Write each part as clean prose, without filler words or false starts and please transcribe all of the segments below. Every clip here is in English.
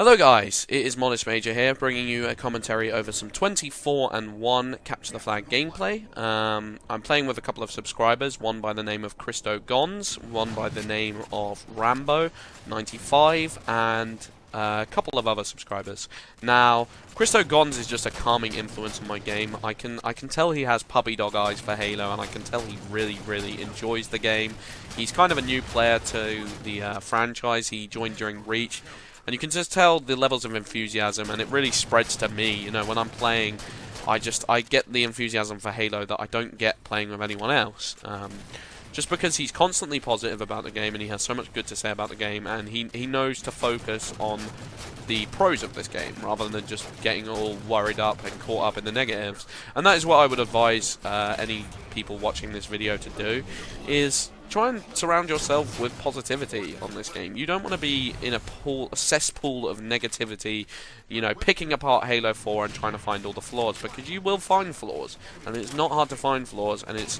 Hello guys, it is Modest Major here, bringing you a commentary over some 24-1 Capture the Flag gameplay. I'm playing with a couple of subscribers, one by the name of Christo Gons, one by the name of Rambo95, and a couple of other subscribers. Now, Christo Gons is just a calming influence on my game. I can tell he has puppy dog eyes for Halo, and I can tell he really enjoys the game. He's kind of a new player to the franchise. He joined during Reach. And you can just tell the levels of enthusiasm, and it really spreads to me. You know, when I'm playing, I get the enthusiasm for Halo that I don't get playing with anyone else. Just because he's constantly positive about the game, and he has so much good to say about the game, and he knows to focus on the pros of this game, rather than just getting all worried up and caught up in the negatives. And that is what I would advise any people watching this video to do, is try and surround yourself with positivity on this game. You don't want to be in a cesspool of negativity, you know, picking apart Halo 4 and trying to find all the flaws, because you will find flaws, and it's not hard to find flaws, and it's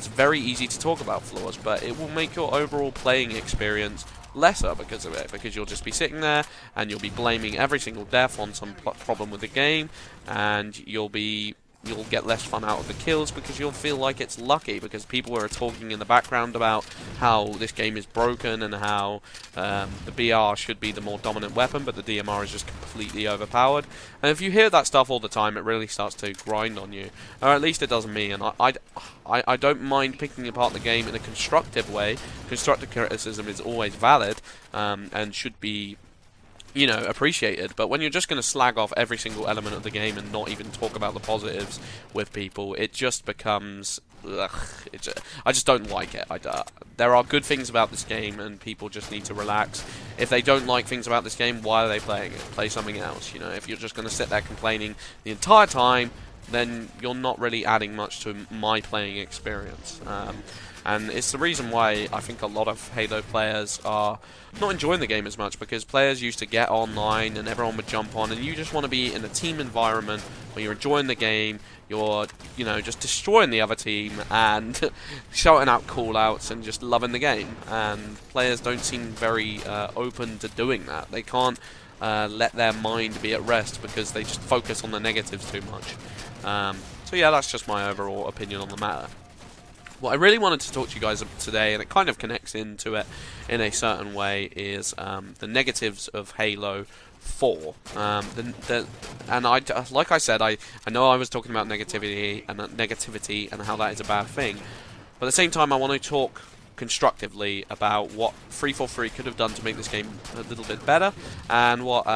very easy to talk about flaws, but it will make your overall playing experience lesser because of it, because you'll just be sitting there and you'll be blaming every single death on some problem with the game, and you'll get less fun out of the kills because you'll feel like it's lucky, because people are talking in the background about how this game is broken and how the BR should be the more dominant weapon, but the DMR is just completely overpowered. And if you hear that stuff all the time, it really starts to grind on you, or at least it does me. And I don't mind picking apart the game in a constructive way. Constructive criticism is always valid and should be, you know, appreciated. But when you're just going to slag off every single element of the game and not even talk about the positives with people, it just becomes, I just don't like it. There are good things about this game, and people just need to relax. If they don't like things about this game, why are they playing it? Play something else. You know, if you're just going to sit there complaining the entire time, then you're not really adding much to my playing experience. And it's the reason why I think a lot of Halo players are not enjoying the game as much, because players used to get online and everyone would jump on, and you just want to be in a team environment where you're enjoying the game, you're, you know, just destroying the other team and shouting out call-outs and just loving the game. And players don't seem very open to doing that. They can't let their mind be at rest because they just focus on the negatives too much. So yeah, that's just my overall opinion on the matter. What I really wanted to talk to you guys about today, and it kind of connects into it in a certain way, is the negatives of Halo 4. Like I said, I know I was talking about negativity and how that is a bad thing, but at the same time I want to talk constructively about what 343 could have done to make this game a little bit better, and what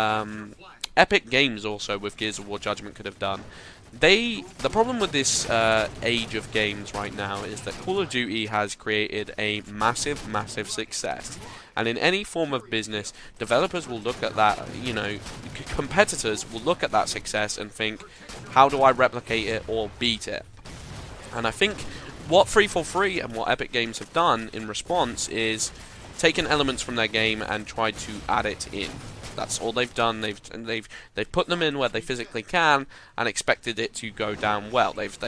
Epic Games also with Gears of War Judgment could have done. The problem with this age of games right now is that Call of Duty has created a massive success. And in any form of business, developers will look at that, you know, competitors will look at that success and think, how do I replicate it or beat it? And I think what 343 and what Epic Games have done in response is taken elements from their game and tried to add it in. That's all they've done. They've put them in where they physically can and expected it to go down well. They've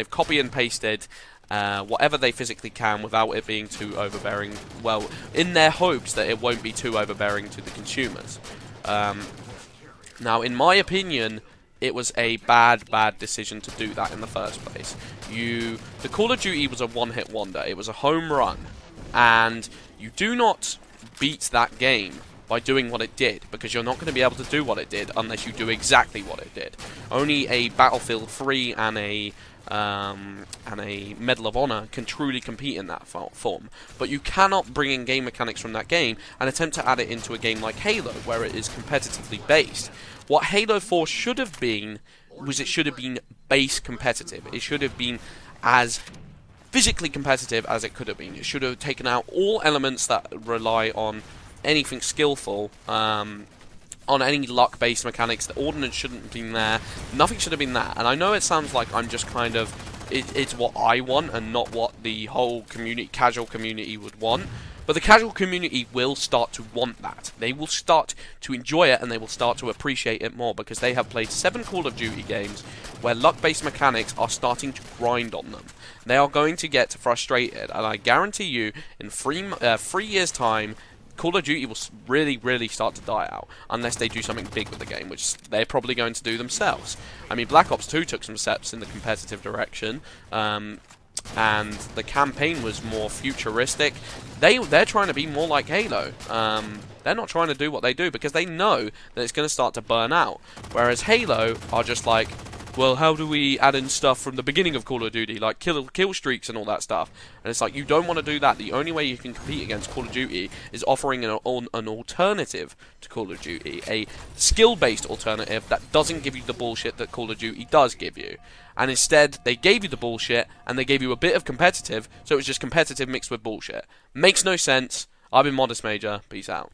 copy and pasted whatever they physically can without it being too overbearing. Well, in their hopes that it won't be too overbearing to the consumers. Now, in my opinion, it was a bad decision to do that in the first place. The Call of Duty was a one-hit wonder. It was a home run, and you do not beat that game by doing what it did, because you're not going to be able to do what it did unless you do exactly what it did. Only a Battlefield 3 and a Medal of Honor can truly compete in that form. But you cannot bring in game mechanics from that game and attempt to add it into a game like Halo, where it is competitively based. What Halo 4 should have been was, it should have been base competitive. It should have been as physically competitive as it could have been. It should have taken out all elements that rely on anything skillful, on any luck-based mechanics. The ordnance shouldn't have been there. Nothing should have been that. And I know it sounds like I'm just kind of, it's what I want and not what the whole casual community would want. But the casual community will start to want that. They will start to enjoy it, and they will start to appreciate it more, because they have played 7 Call of Duty games where luck-based mechanics are starting to grind on them. They are going to get frustrated, and I guarantee you, in 3 years' time, Call of Duty will really, really start to die out unless they do something big with the game, which they're probably going to do themselves. I mean, Black Ops 2 took some steps in the competitive direction, and the campaign was more futuristic. They're trying to be more like Halo. They're not trying to do what they do because they know that it's going to start to burn out. Whereas Halo are just like, well, how do we add in stuff from the beginning of Call of Duty, like kill streaks and all that stuff? And it's like, you don't want to do that. The only way you can compete against Call of Duty is offering an alternative to Call of Duty, a skill-based alternative that doesn't give you the bullshit that Call of Duty does give you. And instead, they gave you the bullshit, and they gave you a bit of competitive, so it was just competitive mixed with bullshit. Makes no sense. I've been Modest Major. Peace out.